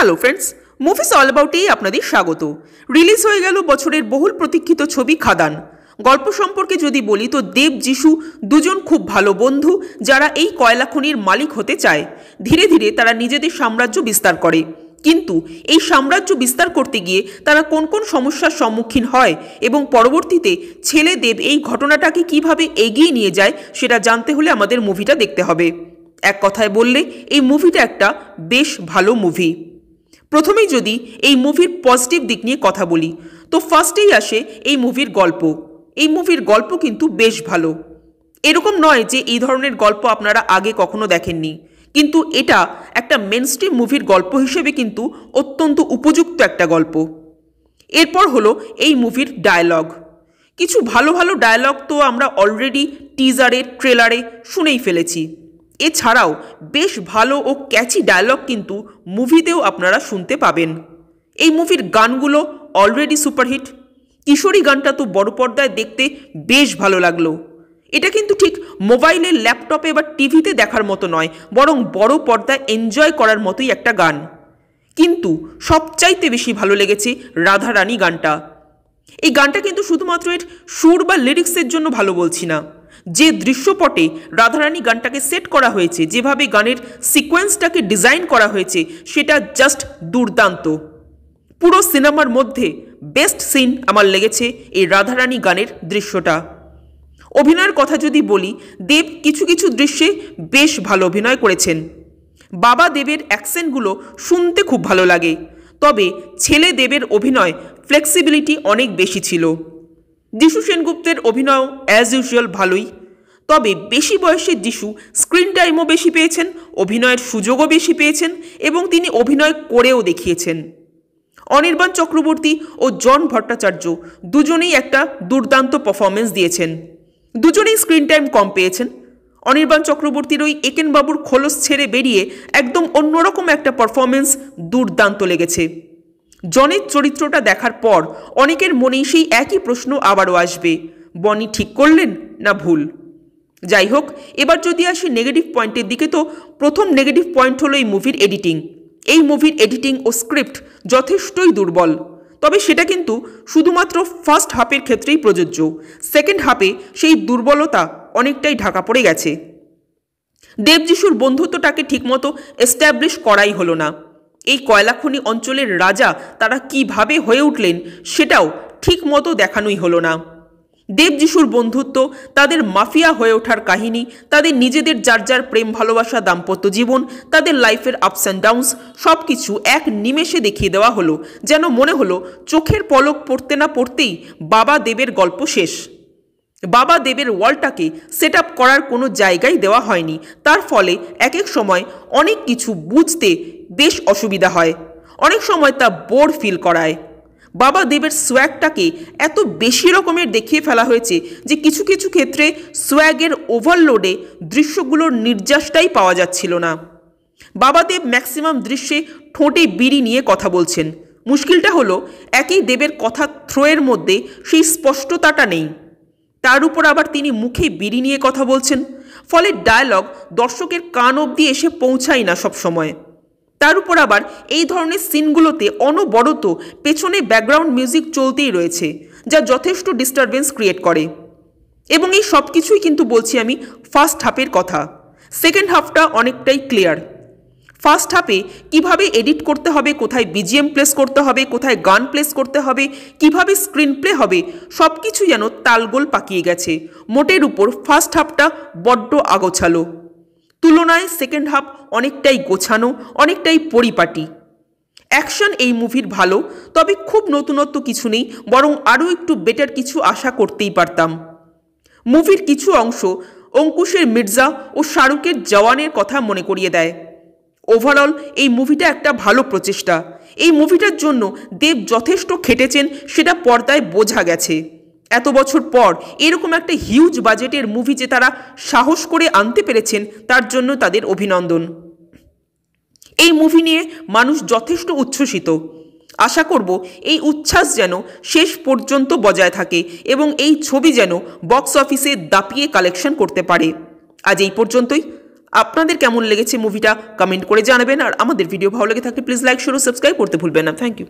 Hello friends, movies all অ্যাবাউটেই আপনাদের স্বাগত। Release হয়ে গেল বছরের বহুল প্রতীক্ষিত ছবি খাদান। গল্প সম্পর্কে যদি বলি তো দেব যিশু দুজন খুব ভালো বন্ধু যারা এই কয়লা খনির মালিক হতে চায়। ধীরে ধীরে তারা নিজেদের সাম্রাজ্য বিস্তার করে, কিন্তু এই সাম্রাজ্য বিস্তার করতে গিয়ে তারা কোন কোন সমস্যার সম্মুখীন হয় এবং পরবর্তীতে ছেলে দেব এই ঘটনাটাকে কিভাবে এগিয়ে নিয়ে যায় সেটা জানতে হলে আমাদের মুভিটা দেখতে হবে। এক কথায় বললে এই মুভিটা একটা বেশ ভালো মুভি। প্রথমেই যদি এই মুভির পজিটিভ দিক নিয়ে কথা বলি তো ফার্স্টেই আসে এই মুভির গল্প। এই মুভির গল্প কিন্তু বেশ ভালো। এরকম নয় যে এই ধরনের গল্প আপনারা আগে কখনো দেখেননি, কিন্তু এটা একটা মেনস্ট্রিম মুভির গল্প হিসেবে কিন্তু অত্যন্ত উপযুক্ত একটা গল্প। এরপর হলো এই মুভির ডায়লগ। কিছু ভালো ভালো ডায়লগ তো আমরা অলরেডি টিজারে ট্রেলারে শুনেই ফেলেছি। এছাড়াও বেশ ভালো ও ক্যাচি ডায়লগ কিন্তু মুভিতেও আপনারা শুনতে পাবেন। এই মুভির গানগুলো অলরেডি সুপারহিট। কিশোরী গানটা তো বড় পর্দায় দেখতে বেশ ভালো লাগলো। এটা কিন্তু ঠিক মোবাইলে, ল্যাপটপে বা টিভিতে দেখার মতো নয়, বরং বড় পর্দায় এনজয় করার মতোই একটা গান। কিন্তু সবচাইতে বেশি ভালো লেগেছে রাধারানী গানটা। এই গানটা কিন্তু শুধুমাত্র এর সুর বা লিরিক্সের জন্য ভালো বলছি না, যে দৃশ্যপটে রাধারানী গানটাকে সেট করা হয়েছে, যেভাবে গানের সিকোয়েন্সটাকে ডিজাইন করা হয়েছে সেটা জাস্ট দুর্দান্ত। পুরো সিনেমার মধ্যে বেস্ট সিন আমার লেগেছে এই রাধারানী গানের দৃশ্যটা। অভিনয়ের কথা যদি বলি, দেব কিছু কিছু দৃশ্যে বেশ ভালো অভিনয় করেছেন। বাবা দেবের অ্যাকসেন্টগুলো শুনতে খুব ভালো লাগে, তবে ছেলে দেবের অভিনয় ফ্লেক্সিবিলিটি অনেক বেশি ছিল। যিশু সেনগুপ্তের অভিনয় অ্যাজ ইউজুয়াল ভালোই, তবে বেশি বয়সের যিশু স্ক্রিন টাইমও বেশি পেয়েছেন, অভিনয়ের সুযোগও বেশি পেয়েছেন এবং তিনি অভিনয় করেও দেখিয়েছেন। অনির্বাণ চক্রবর্তী ও জন ভট্টাচার্য দুজনেই একটা দুর্দান্ত পারফরমেন্স দিয়েছেন। দুজনেই স্ক্রিন টাইম কম পেয়েছেন। অনির্বাণ চক্রবর্তীর ওই একেনবাবুর খোলস ছেড়ে বেরিয়ে একদম অন্যরকম একটা পারফরমেন্স দুর্দান্ত লেগেছে। জনের চরিত্রটা দেখার পর অনেকের মনেই সেই একই প্রশ্ন আবারও আসবে, বনি ঠিক করলেন না ভুল? যাই হোক, এবার যদি আসি নেগেটিভ পয়েন্টের দিকে, তো প্রথম নেগেটিভ পয়েন্ট হলো এই মুভির এডিটিং। এই মুভির এডিটিং ও স্ক্রিপ্ট যথেষ্টই দুর্বল, তবে সেটা কিন্তু শুধুমাত্র ফার্স্ট হাফের ক্ষেত্রেই প্রযোজ্য। সেকেন্ড হাফে সেই দুর্বলতা অনেকটাই ঢাকা পড়ে গেছে। দেব যিশুর বন্ধুত্বটাকে ঠিকমতো এস্টাবলিশ করাই হলো না। এই কয়লাখনি অঞ্চলের রাজা তারা কিভাবে হয়ে উঠলেন সেটাও ঠিকমতো দেখানোই হলো না। দেব যিশুর বন্ধুত্ব, তাদের মাফিয়া হয়ে ওঠার কাহিনী, তাদের নিজেদের যার যার প্রেম ভালোবাসা, দাম্পত্য জীবন, তাদের লাইফের আপস অ্যান্ড ডাউনস সব কিছু এক নিমেষে দেখিয়ে দেওয়া হলো। যেন মনে হলো চোখের পলক পড়তে না পড়তেই বাবা দেবের গল্প শেষ। বাবা দেবের ওয়ার্ল্ডটাকে সেট আপ করার কোনো জায়গাই দেওয়া হয়নি। তার ফলে এক এক সময় অনেক কিছু বুঝতে বেশ অসুবিধা হয়, অনেক সময় তা বোর ফিল করায়। বাবা দেবের সোয়াগটাকে এত বেশি রকমের দেখিয়ে ফেলা হয়েছে যে কিছু কিছু ক্ষেত্রে সোয়াগের ওভারলোডে দৃশ্যগুলোর নির্যাসটাই পাওয়া যাচ্ছিল না। বাবা দেব ম্যাক্সিমাম দৃশ্যে ঠোঁটে বিড়ি নিয়ে কথা বলছেন। মুশকিলটা হলো একই দেবের কথা থ্রোয়ের মধ্যে সেই স্পষ্টতাটা নেই, তার উপর আবার তিনি মুখে বিড়ি নিয়ে কথা বলছেন, ফলে ডায়লগ দর্শকের কান অবধি এসে পৌঁছায় না সব সময়। তার উপর আবার এই ধরনের সিনগুলোতে অনবরত পেছনে ব্যাকগ্রাউন্ড মিউজিক চলতেই রয়েছে, যা যথেষ্ট ডিস্টারবেন্স ক্রিয়েট করে। এবং এই সব কিছুই কিন্তু বলছি আমি ফার্স্ট হাফের কথা। সেকেন্ড হাফটা অনেকটাই ক্লিয়ার। ফার্স্ট হাফে কিভাবে এডিট করতে হবে, কোথায় বিজিএম প্লেস করতে হবে, কোথায় গান প্লেস করতে হবে, কিভাবে স্ক্রিন প্লে হবে, সব কিছু যেন তালগোল পাকিয়ে গেছে। মোটের উপর ফার্স্ট হাফটা বড্ড আগোছালো। তুলনায় সেকেন্ড হাফ অনেকটাই গোছানো, অনেকটাই পরিপাটি। অ্যাকশন এই মুভির ভালো, তবে খুব নতুনত্ব কিছু নেই, বরং আরও একটু বেটার কিছু আশা করতেই পারতাম। মুভির কিছু অংশ অঙ্কুশের মির্জা ও শাহরুখের জওয়ানের কথা মনে করিয়ে দেয়। ওভারঅল এই মুভিটা একটা ভালো প্রচেষ্টা। এই মুভিটার জন্য দেব যথেষ্ট খেটেছেন, সেটা পর্দায় বোঝা গেছে। এত বছর পর এরকম একটা হিউজ বাজেটের মুভি যে তারা সাহস করে আনতে পেরেছেন, তার জন্য তাদের অভিনন্দন। এই মুভি নিয়ে মানুষ যথেষ্ট উচ্ছ্বসিত। আশা করব এই উচ্ছ্বাস যেন শেষ পর্যন্ত বজায় থাকে এবং এই ছবি যেন বক্স অফিসে দাপিয়ে কালেকশন করতে পারে। আজ এই পর্যন্তই। আপনাদের কেমন লেগেছে মুভিটা কমেন্ট করে জানাবেন, আর আমাদের ভিডিও ভালো লেগে থাকলে প্লিজ লাইক শেয়ার ও সাবস্ক্রাইব করতে ভুলবেন না। Thank you.